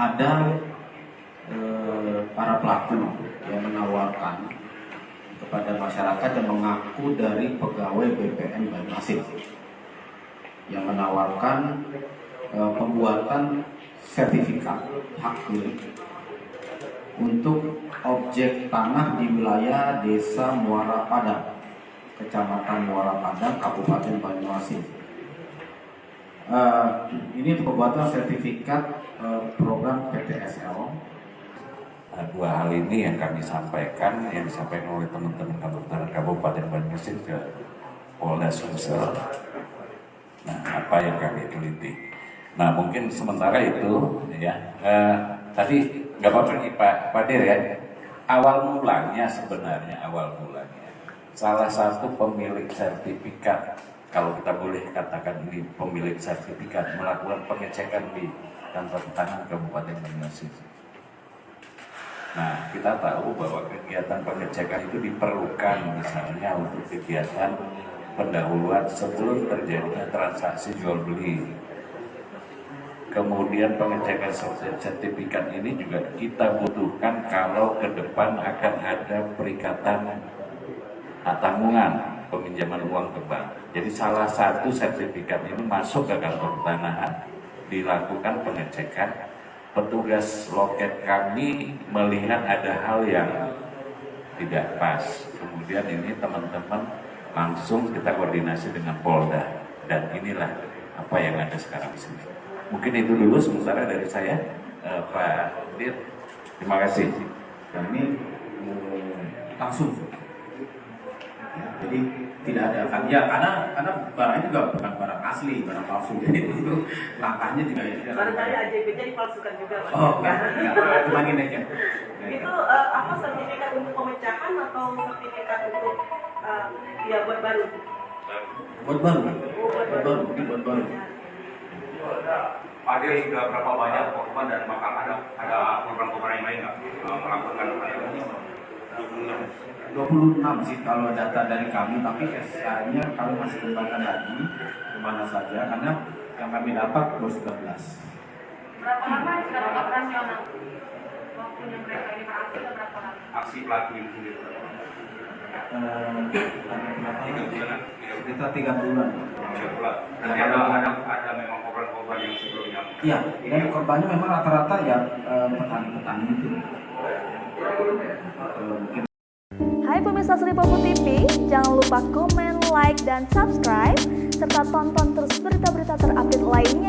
ada para pelaku yang menawarkan kepada masyarakat yang mengaku dari pegawai BPN Banyuasin yang menawarkan pembuatan sertifikat hak milik untuk objek tanah di wilayah Desa Muara Padang, Kecamatan Muara Padang, Kabupaten Banyuasin. Ini pembuatan sertifikat program PTSL. Dua hal ini yang kami sampaikan, yang disampaikan oleh teman-teman Kabupaten Banyuasin ke Polda Sumsel. Nah, apa yang kami teliti. Nah, mungkin sementara itu, ya. Tadi nggak apa-apa nih Pak Dir ya. Awal mulanya salah satu pemilik sertifikat, kalau kita boleh katakan ini pemilik sertifikat, melakukan pengecekan di kantor tanah Kabupaten Banyuasin. Nah, kita tahu bahwa kegiatan pengecekan itu diperlukan misalnya untuk kegiatan pendahuluan sebelum terjadinya transaksi jual beli. Kemudian pengecekan sertifikat ini juga kita butuhkan kalau ke depan akan ada perikatan tanggungan peminjaman uang ke bank. Jadi salah satu sertifikat ini masuk ke kantor tanahan, dilakukan pengecekan. Petugas loket kami melihat ada hal yang tidak pas. Kemudian ini teman-teman langsung kita koordinasi dengan Polda. Dan inilah apa yang ada sekarang di sini. Mungkin itu dulu sementara dari saya, Pak Dir. Terima kasih. Dan ini langsung. Ya, jadi tidak ada ya karena barangnya juga bukan barang asli, barang palsu. Jadi itu langkahnya juga ya. Barangkali AJB-nya dipalsukan juga. Oh, enggak. Cuma ini aja. Itu apa sertifikat untuk pemecahan atau sertifikat untuk ya buat baru? Buat baru. Pak Dir sudah berapa banyak korban dan bakal ada korban-korban yang lain nggak melakukan hal ini? 26 sih kalau data dari kami, tapi SK-nya kami masih kembangkan lagi kemana saja karena yang kami dapat baru 19. Berapa lama sudah operasional? Waktunya mereka ini beraksi berapa lama? Aksi pelaku ini sendiri. Kita 3 bulan. Nanti ada memang korban-korban yang sebelumnya. Iya, dan korbannya memang rata-rata ya petani-petani itu. Hai pemirsa Sri Popo TV, jangan lupa komen, like, dan subscribe, serta tonton terus berita-berita terupdate lainnya